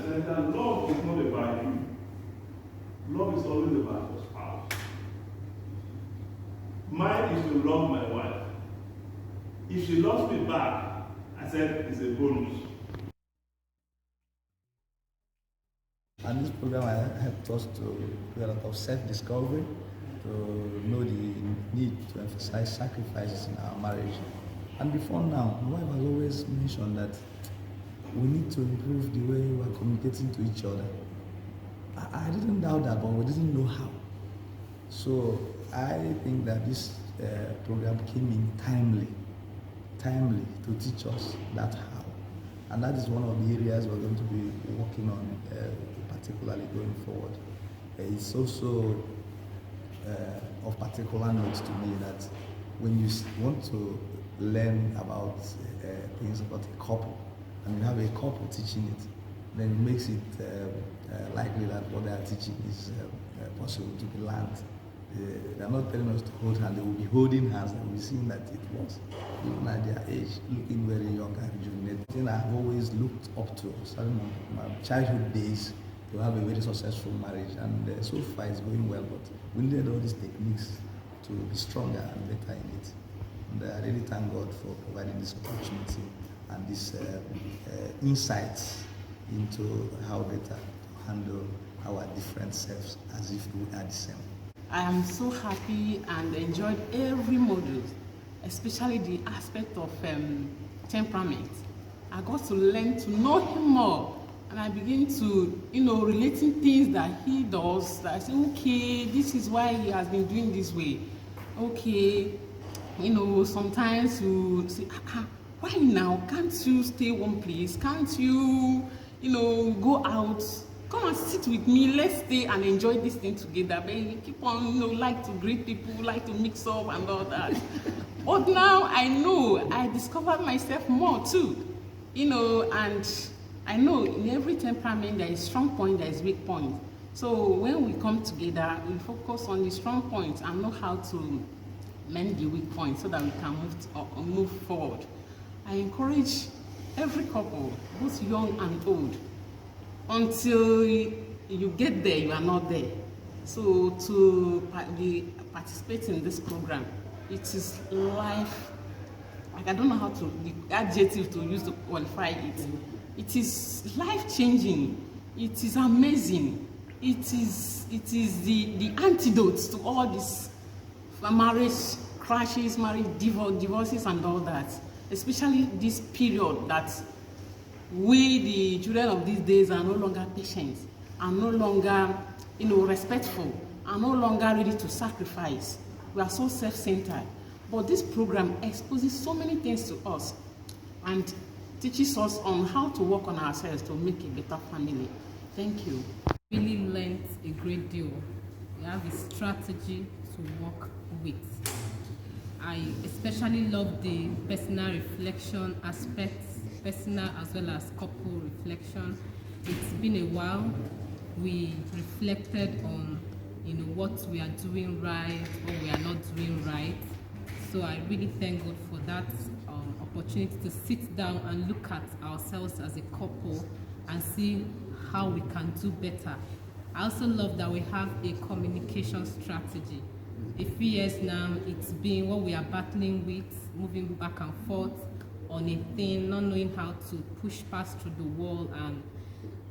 said that love is not about you. Love is always about your spouse. Mine is to love my wife. If she loves me back, I said it's a bonus. And this program helped us to do a lot of self-discovery, to know the need to emphasize sacrifices in our marriage. And before now, my wife has always mentioned that we need to improve the way we are communicating to each other. I didn't doubt that, but we didn't know how. So I think that this program came in timely to teach us that how. And that is one of the areas we're going to be working on, particularly going forward. It's also of particular note to me that when you want to learn about things about a couple, and you have a couple teaching it, then it makes it likely that what they are teaching is possible to be learned. They're not telling us to hold hands, they will be holding hands, and we'll be seeing that it was, even at their age, looking very young and rejuvenated. The thing I've always looked up to, starting from my childhood days, to have a very successful marriage, and so far it's going well, but we needed all these techniques to be stronger and better in it. And I really thank God for providing this opportunity and these insights into how better to handle our different selves as if we are the same. I am so happy and enjoyed every module, especially the aspect of temperament. I got to learn to know him more, and I begin to, relating things that he does, that I say, okay, this is why he has been doing this way. Okay, sometimes you say, why now? Can't you stay one place? Can't you, go out? Come and sit with me, let's stay and enjoy this thing together. But you keep on, like to greet people, like to mix up and all that. But now I know, I discovered myself more too. And I know in every temperament there is strong point, there is weak point. So when we come together, we focus on the strong points and know how to mend the weak points so that we can move forward. I encourage every couple, both young and old, until you get there, you are not there. So to participate in this program, it is life, I don't know how to, the adjective to use to qualify it. It is life-changing. It is amazing. It is the antidote to all these marriage crashes, marriage divorces and all that. Especially this period that we, the children of these days, are no longer patient, are no longer, respectful, are no longer ready to sacrifice. We are so self-centered. But this program exposes so many things to us and teaches us on how to work on ourselves to make a better family. Thank you. Really learned a great deal. We have a strategy to work with. I especially love the personal reflection aspects, personal as well as couple reflection. It's been a while. We reflected on what we are doing right, what we are not doing right. So I really thank God for that opportunity to sit down and look at ourselves as a couple and see how we can do better. I also love that we have a communication strategy. A few years now, it's been what we are battling with, moving back and forth on a thing, not knowing how to push past through the wall.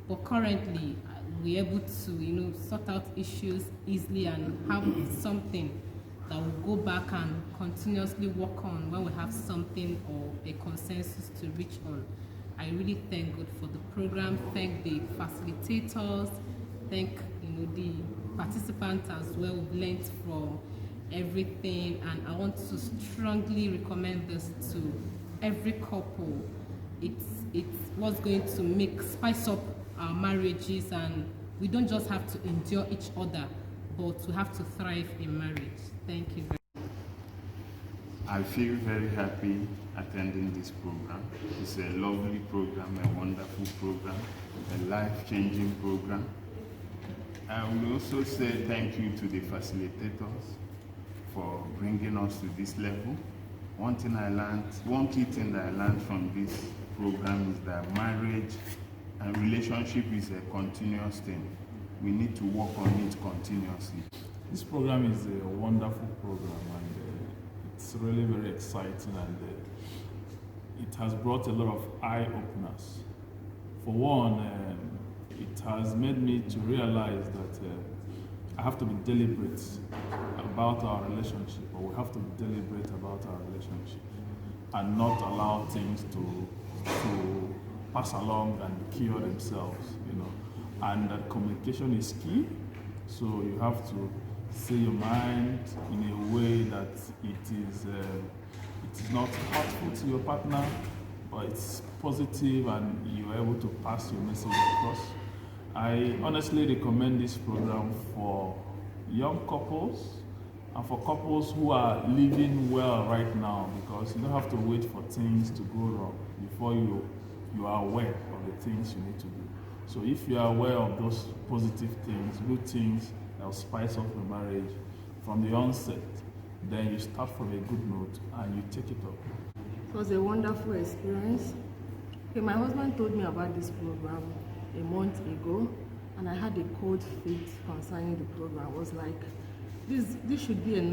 But currently, we're able to, sort out issues easily and have something that we'll go back and continuously work on when we have something or a consensus to reach on. I really thank God for the program, thank the facilitators, thank the participants as well. We've learned from everything, and I want to strongly recommend this to every couple. It's what's going to spice up our marriages, and we don't just have to endure each other, but we have to thrive in marriage. Thank you very much. I feel very happy attending this program. It's a lovely program, a wonderful program, a life-changing program. I will also say thank you to the facilitators for bringing us to this level. One key thing that I learned from this program is that marriage And relationship is a continuous thing. We need to work on it continuously. This program is a wonderful program, and it's really very exciting, and it has brought a lot of eye-openers. For one, it has made me to realize that I have to be deliberate about our relationship, or we have to be deliberate about our relationship, and not allow things to pass along and cure themselves, you know. And that communication is key, so you have to say your mind in a way that it is not hurtful to your partner, but it's positive and you're able to pass your message across. I honestly recommend this program for young couples and for couples who are living well right now, because you don't have to wait for things to go wrong before you are aware of the things you need to do. So if you are aware of those positive things, good things that will spice up your marriage from the onset, then you start from a good note and you take it up. It was a wonderful experience. Okay, my husband told me about this program a month ago, and I had a cold feet concerning the program. I was like, this should be a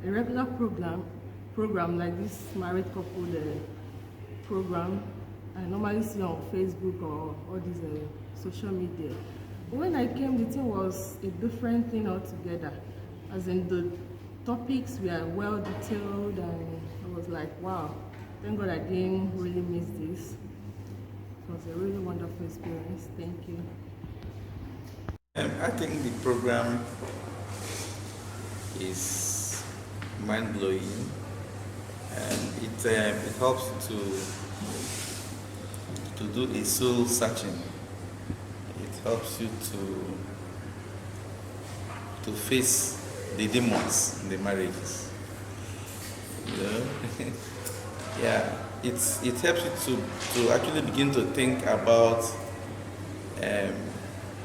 regular program like this married couple program I normally see on Facebook or all these social media. But when I came, the thing was a different thing altogether. As in, the topics were well detailed, and I was like, wow, thank God I didn't really miss this. It was a really wonderful experience. Thank you. I think the program is mind-blowing, and it helps to do a soul searching. It helps you to face the demons in the marriages. You know? Yeah, it helps you to actually begin to think about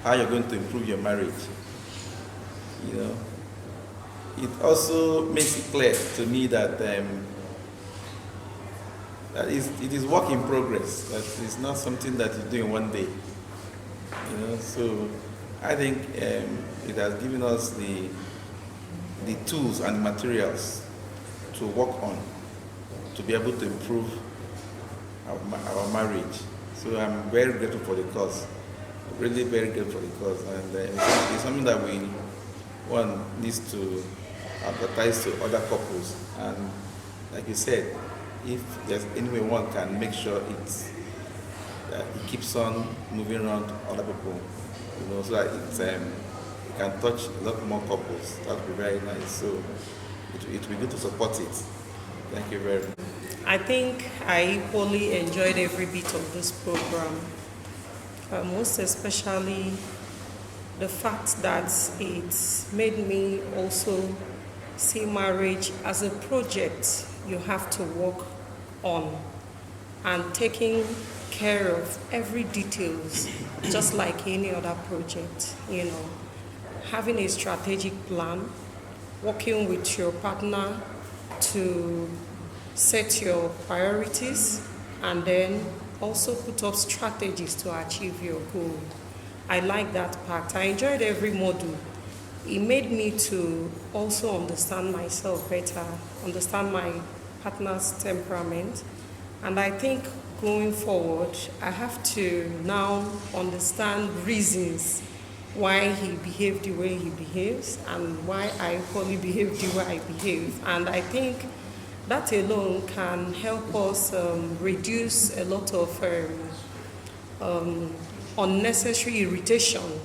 how you're going to improve your marriage. You know, it also makes it clear to me that it is work in progress. That it's not something that you do in one day. You know, so I think it has given us the tools and materials to work on to be able to improve our marriage. So I'm very grateful for the cause. Really very grateful for the cause, and it's something that one needs to advertise to other couples. And like you said, if there's any way one can make sure it keeps on moving around other people, you know, so that it can touch a lot more couples. That would be very nice. So it would be good to support it. Thank you very much. I think I equally enjoyed every bit of this program, most especially the fact that it made me also see marriage as a project you have to work on, and taking care of every details, just like any other project. You know, having a strategic plan, working with your partner to set your priorities, and then also put up strategies to achieve your goal. I like that part. I enjoyed every module. It made me to also understand myself better, understand my partner's temperament. And I think going forward, I have to now understand reasons why he behaved the way he behaves and why I equally behave the way I behave. And I think that alone can help us reduce a lot of unnecessary irritation.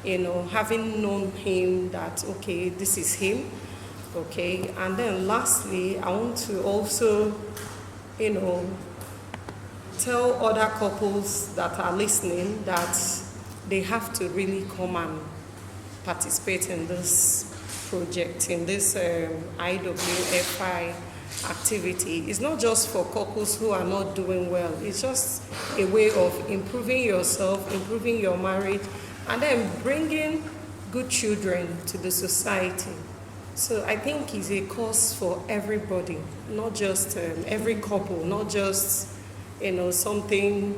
You know, having known him that, okay, this is him, okay. And then lastly, I want to also, you know, tell other couples that are listening that they have to really come and participate in this project, in this IWFI activity. It's not just for couples who are not doing well. It's just a way of improving yourself, improving your marriage, and then bringing good children to the society. So I think it's a cause for everybody, not just every couple, not just, you know, something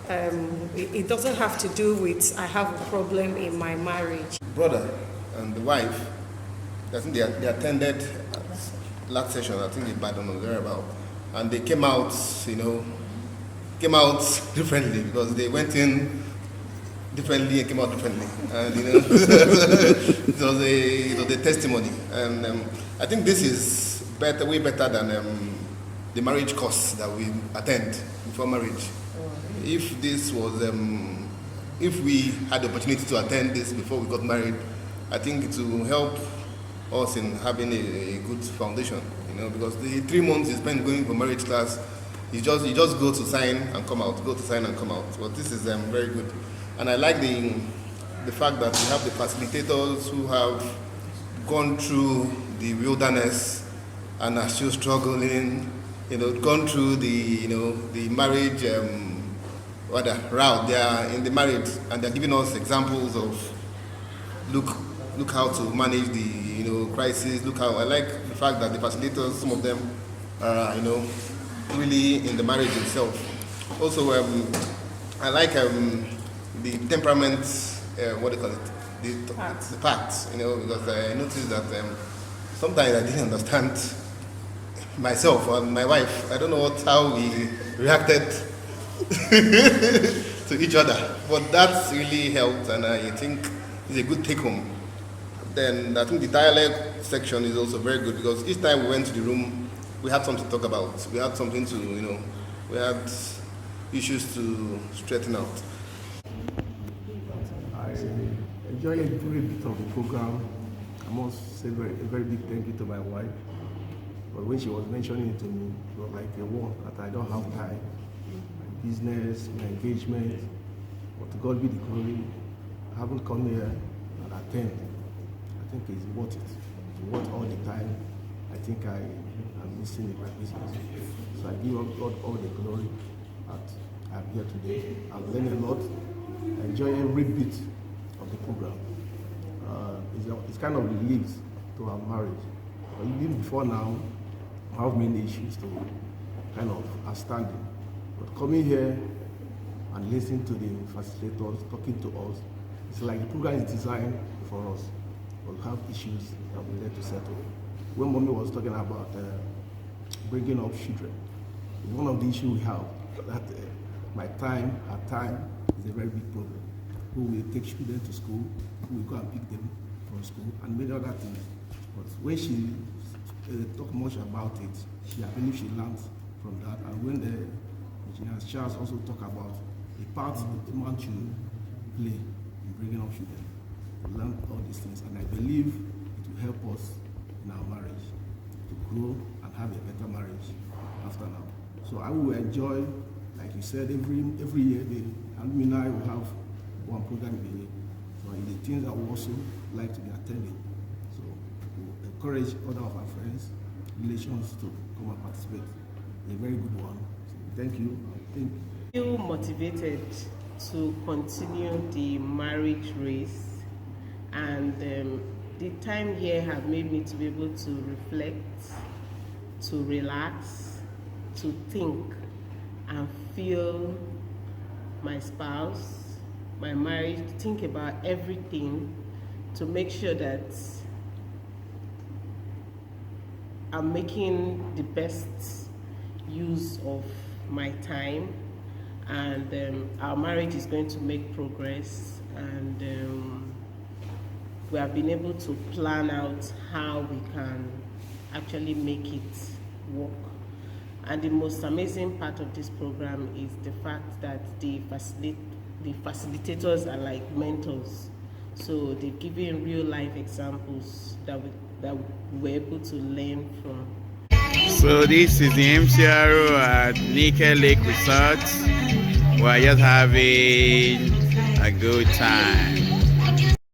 It doesn't have to do with I have a problem in my marriage. Brother and the wife, I think they attended last session, I think in Ibadan or thereabout, and they came out differently because they went in differently and came out differently, and it was a testimony, and I think this is way better than the marriage course that we attend before marriage. If this was, if we had the opportunity to attend this before we got married, I think it will help us in having a good foundation, because the 3 months you spend going for marriage class, you just go to sign and come out, go to sign and come out. But this is very good, and I like the fact that we have the facilitators who have gone through the wilderness and are still struggling, gone through the marriage route. They are in the marriage and they're giving us examples of look how to manage the crisis. Look how I like the fact that the facilitators, some of them are really in the marriage itself. Also, I like the temperament. What do you call it? The pact. Because I noticed that sometimes I didn't understand myself and my wife. I don't know how we reacted to each other, but that's really helped, and I think it's a good take home. Then I think the dialect section is also very good because each time we went to the room, we had something to talk about. We had something to, we had issues to straighten out. I enjoyed every bit of the program. I must say a very big thank you to my wife. But when she was mentioning it to me, it was like a war that I don't have time. My business, my engagement, but to God be the glory. I haven't come here and attend. I think it's worth it. It's worth all the time. I think I am missing in my business. So I give God all the glory that I'm here today. I've learned a lot. I enjoy every bit of the program. It's kind of relief to our marriage. Even before now, I have many issues to kind of outstanding. But coming here and listening to the facilitators talking to us, it's like the program is designed for us. We'll have issues that we're there to settle. When Mommy was talking about bringing up children, one of the issues we have that my time, our time is a very big problem. Who will take children to school, who will go and pick them from school, and many other things. But when she talked much about it, I believe she learned from that. And when the engineer Charles also talk about the part the man should play in bringing up children, we learn all these things, and I believe it will help us in our marriage to grow and have a better marriage after now. So I will enjoy, like you said, every year the alumni will have one program in the year. So the things that we also like to be attending. So we encourage other of our friends, relations to come and participate. A very good one. So thank you. Thank you. Feel motivated to continue the marriage race, and the time here have made me to be able to reflect, to relax, to think and feel my spouse, my marriage, to think about everything, to make sure that I'm making the best use of my time, and our marriage is going to make progress, and we have been able to plan out how we can actually make it work. And the most amazing part of this program is the fact that the facilitators are like mentors. So they've given real life examples that we were able to learn from. So this is the MCRO at Nickel Lake Resort. We're just having a good time.